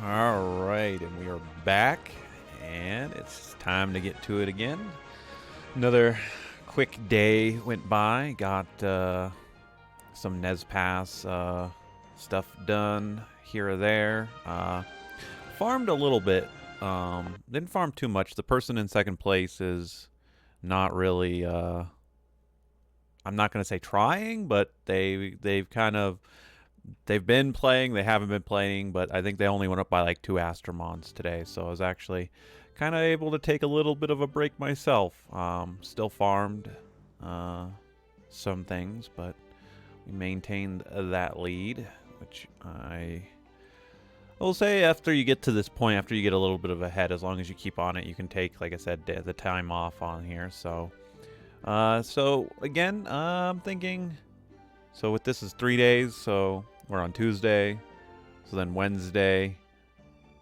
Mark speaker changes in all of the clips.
Speaker 1: All right, and we are back, and it's time to get to it again. Another quick day went by. Got some Nez Pass stuff done here or there. Farmed a little bit. Didn't farm too much. The person in second place is not really. I'm not going to say trying, but they've been playing. They haven't been playing, but I think they only went up by like 2 Astromons today. So I was actually kind of able to take a little bit of a break myself. Still farmed some things, but we maintained that lead, which I will say after you get to this point, after you get a little bit of a head, as long as you keep on it, you can take, like I said, the time off on here. So again, I'm thinking. So with this is 3 days, so we're on Tuesday, so then Wednesday,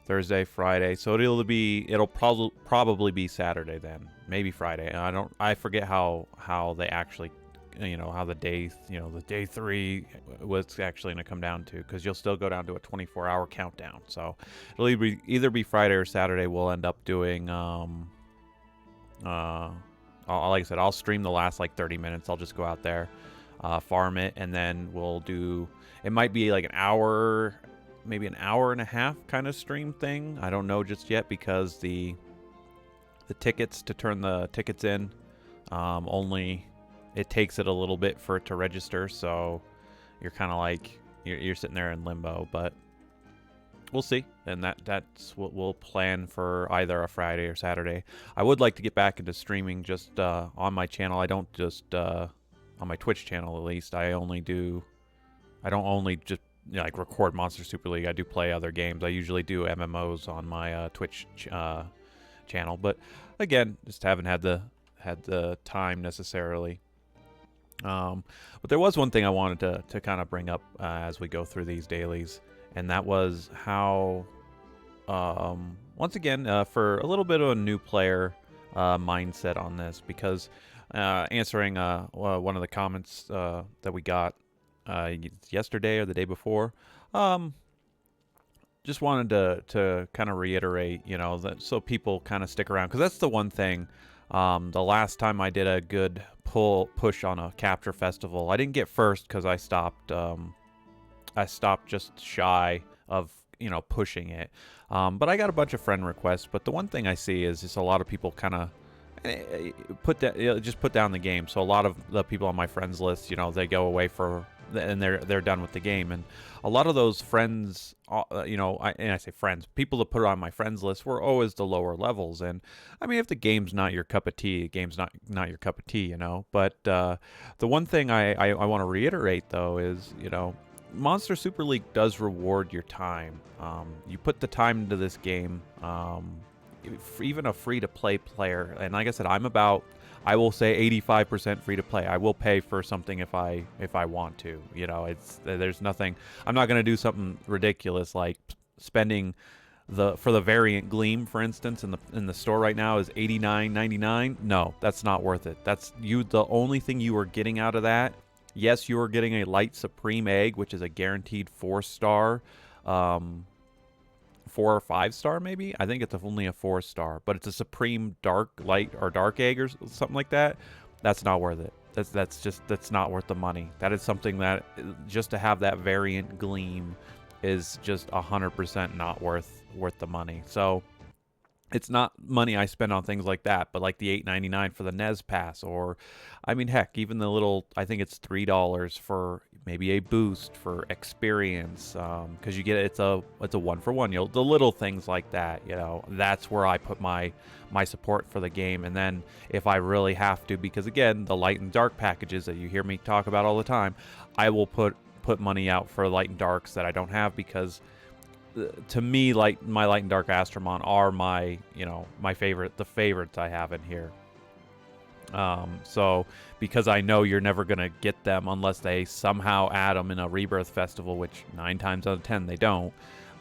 Speaker 1: Thursday, Friday. So it'll probably be Saturday then, maybe Friday. I forget how they actually, how the day 3 was actually going to come down to, because you'll still go down to a 24-hour countdown. So it'll either be Friday or Saturday. We'll end up doing like I said, I'll stream the last like 30 minutes. I'll just go out there, farm it, and then we'll do. It might be like an hour, maybe an hour and a half kind of stream thing. I don't know just yet, because the tickets to turn the tickets in, only it takes it a little bit for it to register. So you're kind of like you're sitting there in limbo, but we'll see. And that's what we'll plan for, either a Friday or Saturday. I would like to get back into streaming just on my channel. I don't just on my Twitch channel, at least. I don't only just like record Monster Super League. I do play other games. I usually do MMOs on my Twitch channel, but again, just haven't had the time necessarily. But there was one thing I wanted to kind of bring up as we go through these dailies, and that was how, once again, for a little bit of a new player mindset on this, because answering one of the comments that we got yesterday or the day before, just wanted to kind of reiterate, that so people kind of stick around, because that's the one thing. The last time I did a good push on a capture festival, I didn't get first because I stopped just shy of pushing it, but I got a bunch of friend requests. But the one thing I see is just a lot of people kind of put down the game. So a lot of the people on my friends list, they go away and they're done with the game. And a lot of those friends, I say friends, people that put it on my friends list were always the lower levels. And I mean, if the game's not your cup of tea, the game's not your cup of tea, But the one thing I want to reiterate though is, Monster Super League does reward your time. You put the time into this game. Even a free-to-play player, and like I said, I will say 85% free-to-play. I will pay for something if I want to. There's nothing. I'm not going to do something ridiculous like spending for the variant Gleam, for instance, in the store right now is $89.99. No, that's not worth it. That's the only thing you are getting out of that. Yes, you are getting a Light Supreme Egg, which is a guaranteed 4-star. 4 or 5-star, maybe. I think it's only a 4-star, but it's a Supreme Dark Light or Dark Egg or something like that. That's not worth it. That's not worth the money. That is something that just to have that variant Gleam is just 100% not worth the money. So it's not money I spend on things like that, but like the $8.99 for the Nez Pass, or I mean, heck, even the little, I think it's $3 for maybe a boost for experience, because you get it's a 1-for-1. The little things like that, that's where I put my support for the game. And then if I really have to, because again, the light and dark packages that you hear me talk about all the time, I will put money out for light and darks that I don't have, because to me, like my Light and Dark Astromon are my favorites I have in here. So because I know you're never gonna get them unless they somehow add them in a Rebirth Festival, which 9 times out of 10 they don't.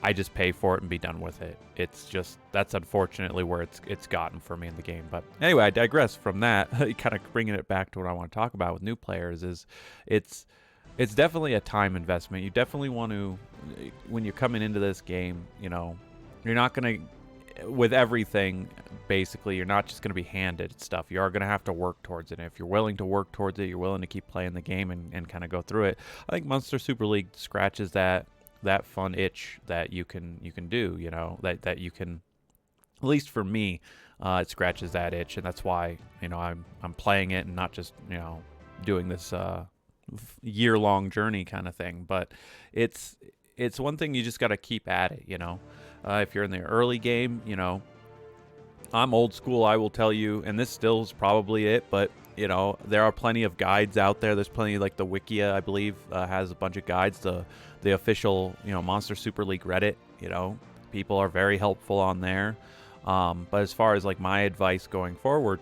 Speaker 1: I just pay for it and be done with it. It's just, that's unfortunately where it's gotten for me in the game. But anyway, I digress from that. Kind of bringing it back to what I want to talk about with new players is it's definitely a time investment. You definitely want to, when you're coming into this game, You're not going to, with everything, basically, you're not just going to be handed stuff. You are going to have to work towards it. And if you're willing to work towards it, you're willing to keep playing the game and kind of go through it. I think Monster Super League scratches that fun itch that you can do, you know, that you can, at least for me, it scratches that itch, and that's why, you know, I'm playing it and not just, you know, doing this year-long journey kind of thing. But it's one thing you just got to keep at it, you know. If you're in the early game, you know, I'm old school, I will tell you, and this still is probably it, but, you know, there are plenty of guides out there. There's plenty, like the Wikia, I believe, has a bunch of guides. The official, you know, Monster Super League Reddit, you know, people are very helpful on there. But as far as like my advice going forward,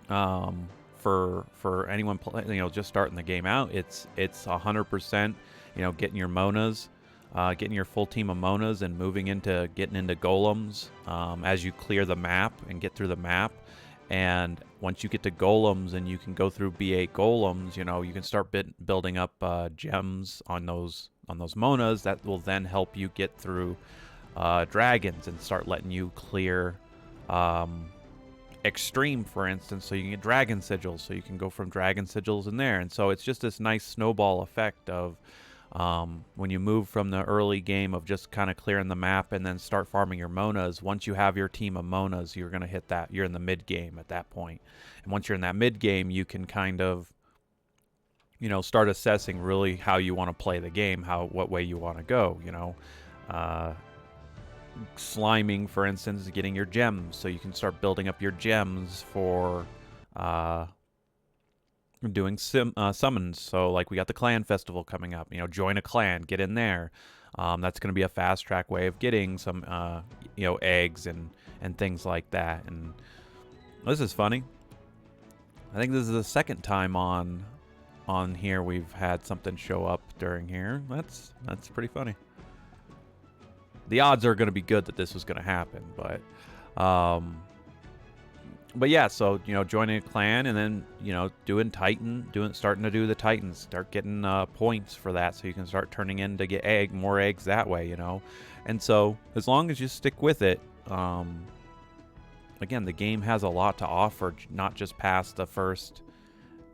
Speaker 1: for anyone you know, just starting the game out, it's 100%, you know, getting your Monas, getting your full team of Monas and getting into golems as you clear the map and get through the map. And once you get to golems and you can go through B8 golems, you know, you can start building up gems on those Monas that will then help you get through dragons and start letting you clear extreme, for instance, so you can get dragon sigils, so you can go from dragon sigils in there. And so it's just this nice snowball effect of when you move from the early game of just kind of clearing the map and then start farming your Monas. Once you have your team of Monas, you're going to hit that, you're in the mid game at that point. And once you're in that mid game, you can kind of, you know, start assessing really how you want to play the game, what way you want to go, you know. Sliming, for instance, getting your gems, so you can start building up your gems for doing summons. So like we got the clan festival coming up, you know, join a clan, get in there. That's going to be a fast track way of getting some you know, eggs and things like that. And this is funny. I think this is the second time on here we've had something show up during here. That's pretty funny. The odds are going to be good that this was going to happen, but yeah, so, you know, joining a clan and then, you know, starting to do the Titans, start getting points for that, so you can start turning in to get more eggs that way, you know. And so as long as you stick with it, again, the game has a lot to offer, not just past the first,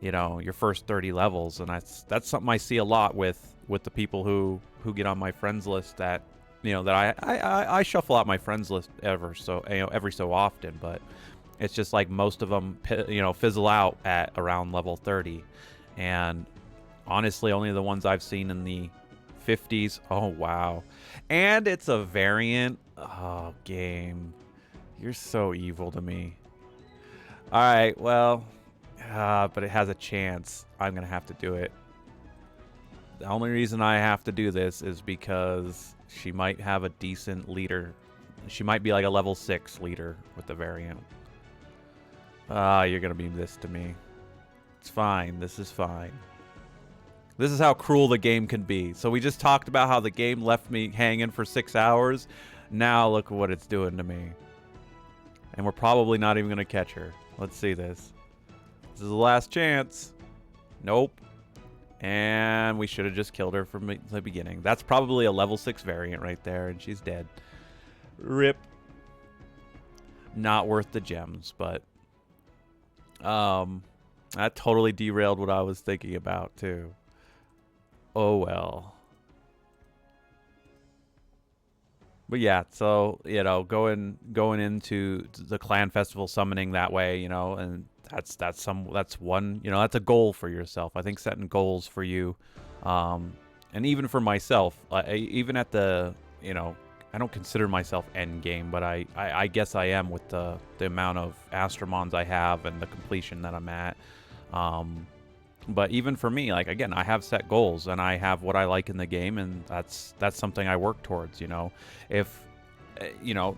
Speaker 1: you know, your first 30 levels. And that's something I see a lot with the people who get on my friends list, that, you know, that I shuffle out my friends list every so often, but it's just like most of them, you know, fizzle out at around level 30. And honestly, only the ones I've seen in the 50s. Oh, wow. And it's a variant. Oh, game. You're so evil to me. All right, well, but it has a chance. I'm going to have to do it. The only reason I have to do this is because she might have a decent leader. She might be like a level 6 leader with the variant. You're going to be this to me. It's fine. This is fine. This is how cruel the game can be. So we just talked about how the game left me hanging for 6 hours. Now look at what it's doing to me. And we're probably not even going to catch her. Let's see this. This is the last chance. Nope. And we should have just killed her from the beginning. That's probably a level 6 variant right there, and she's dead. Rip. Not worth the gems, but that totally derailed what I was thinking about too. Oh well. But yeah, so, you know, going into the clan festival summoning that way, you know, and that's one, you know, that's a goal for yourself. I think setting goals for you, and even for myself, even at the, you know, I don't consider myself end game, but I guess I am with the amount of Astromons I have and the completion that I'm at. But even for me, like, again, I have set goals and I have what I like in the game, and that's something I work towards, you know. If, you know,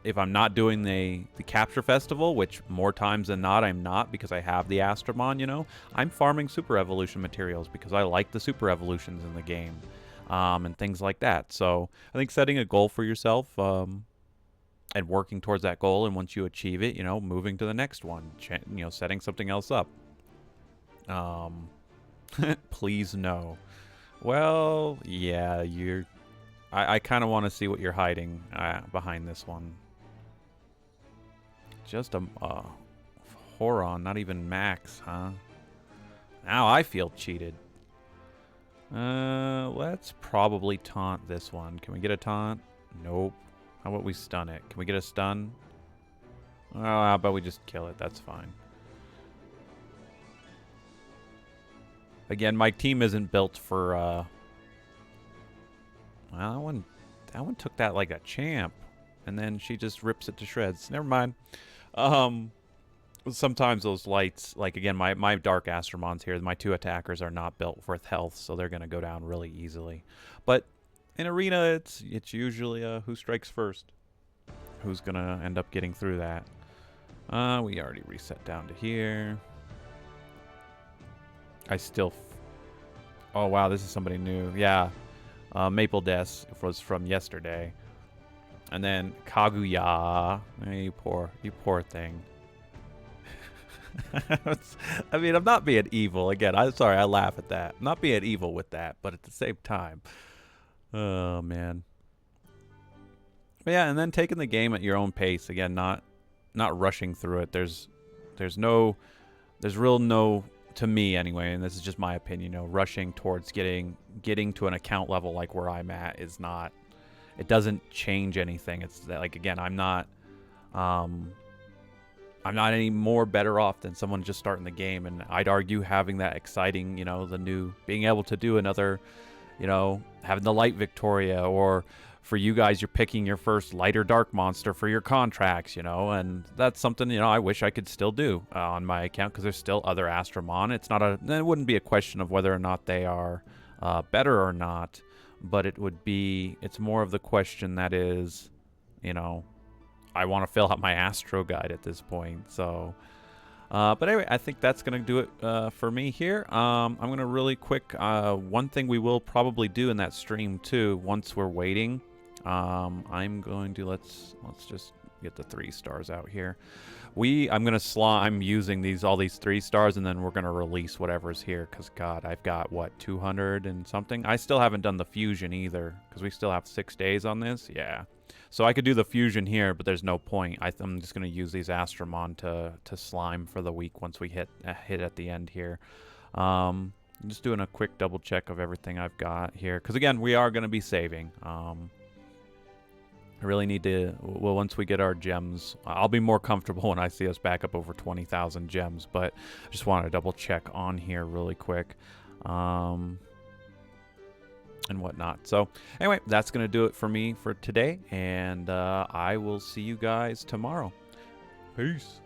Speaker 1: if I'm not doing the capture festival, which more times than not I'm not, because I have the Astromon, you know, I'm farming super evolution materials because I like the super evolutions in the game, and things like that. So I think setting a goal for yourself, and working towards that goal, and once you achieve it, you know, moving to the next one, you know, setting something else up. Please no. Well, yeah, I kind of want to see what you're hiding behind this one. Just a Horon, not even max, huh? Now I feel cheated. Let's probably taunt this one. Can we get a taunt? Nope. How about we stun it? Can we get a stun? Oh, how about we just kill it? That's fine. Again, my team isn't built for, well, that one took that like a champ. And then she just rips it to shreds. Never mind. Sometimes those lights, like, again, my Dark Astromons here, my 2 attackers are not built for health, so they're going to go down really easily. But in Arena, it's usually who strikes first. Who's going to end up getting through that. We already reset down to here. I still... oh, wow, this is somebody new. Yeah. Maple Death was from yesterday. And then Kaguya. You poor thing. I mean, I'm not being evil. Again, I'm sorry, I laugh at that. I'm not being evil with that, but at the same time. Oh, man. But yeah, and then taking the game at your own pace. Again, not rushing through it. There's real no, to me anyway, and this is just my opinion, rushing towards getting to an account level like where I'm at is not, it doesn't change anything. It's that, like, again, I'm not any more better off than someone just starting the game, and I'd argue having that exciting, the new, being able to do another, having the light Victoria, or for you guys, you're picking your first lighter dark monster for your contracts, and that's something, I wish I could still do on my account, because there's still other Astromon. It wouldn't be a question of whether or not they are better or not, but it's more of the question that is, I want to fill out my Astro Guide at this point. So, but anyway, I think that's going to do it for me here. I'm going to really quick, one thing we will probably do in that stream too, once we're waiting, I'm going to, let's just get the 3 stars out here. I'm using all these 3 stars, and then we're going to release whatever's here, because God, I've got, what, 200 and something? I still haven't done the fusion either, because we still have 6 days on this. Yeah. So I could do the fusion here, but there's no point. I'm just going to use these Astromon to slime for the week once we hit at the end here. I'm just doing a quick double check of everything I've got here, because again, we are going to be saving. I really need to, well, once we get our gems, I'll be more comfortable when I see us back up over 20,000 gems, but I just want to double check on here really quick. And whatnot. So anyway, that's going to do it for me for today, and I will see you guys tomorrow. Peace.